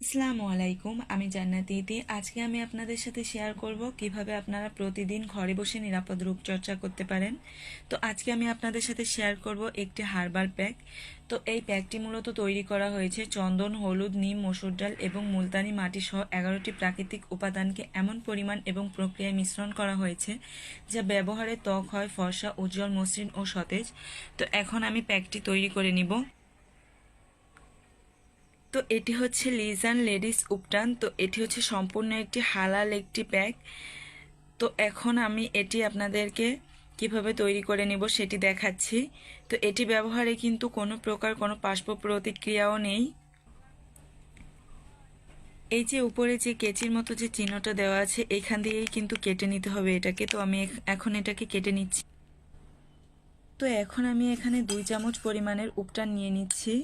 আসসালামু আলাইকুম, আমি জান্নাতি ইতি। আজকে আমি আপনাদের সাথে শেয়ার করব কিভাবে আপনারা প্রতিদিন ঘরে বসে নিরাপদ রূপচর্চা করতে পারেন। তো আজকে আমি আপনাদের সাথে শেয়ার করব একটি হার্বাল প্যাক। তো এই প্যাকটি মূলত তৈরি করা হয়েছে চন্দন, হলুদ, নিম, মসুর ডাল এবং মুলতানি মাটি সহ 11টি প্রাকৃতিক উপাদানকে এমন পরিমাণ এবং প্রক্রিয়ায় মিশ্রণ করা হয়েছে যা ব্যবহারে ত্বক হয় ফর্সা, উজ্জ্বল, মসৃণ ও সতেজ। তো এখন আমি প্যাকটি তৈরি করে নিব। তো এটি হচ্ছে লিজান লেডিস উপটান। তো এটি হচ্ছে সম্পূর্ণ একটি হালাল একটি প্যাক। তো এখন আমি এটি আপনাদেরকে কিভাবে তৈরি করে নেব সেটি দেখাচ্ছি। তো এটি ব্যবহারে কিন্তু কোনো প্রকার কোনো পার্শ্ব প্রতিক্রিয়াও নেই। এই যে উপরে যে কেচির মতো যে চিহ্নটা দেওয়া আছে এখান দিয়েই কিন্তু কেটে নিতে হবে এটাকে। তো আমি এখন এটাকে কেটে নিচ্ছি। তো এখন আমি এখানে 2 চামচ পরিমাণের উপটান নিয়ে নিচ্ছি।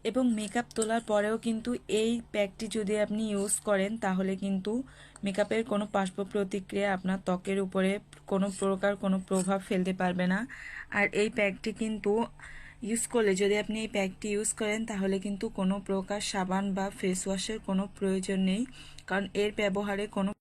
এবং মেকআপ তোলার পরেও কিন্তু এই প্যাকটি যদি আপনি ইউজ করেন তাহলে কিন্তু মেকআপের কোনো পার্শ্ব প্রতিক্রিয়া আপনার ত্বকের উপরে কোনো প্রকার কোনো প্রভাব ফেলতে পারবে না। আর এই প্যাকটি কিন্তু ইউজ করলে, যদি আপনি এই প্যাকটি ইউজ করেন তাহলে কিন্তু কোনো প্রকার সাবান বা ফেস ওয়াশের কোনো প্রয়োজন নেই, কারণ এর ব্যবহারে কোনো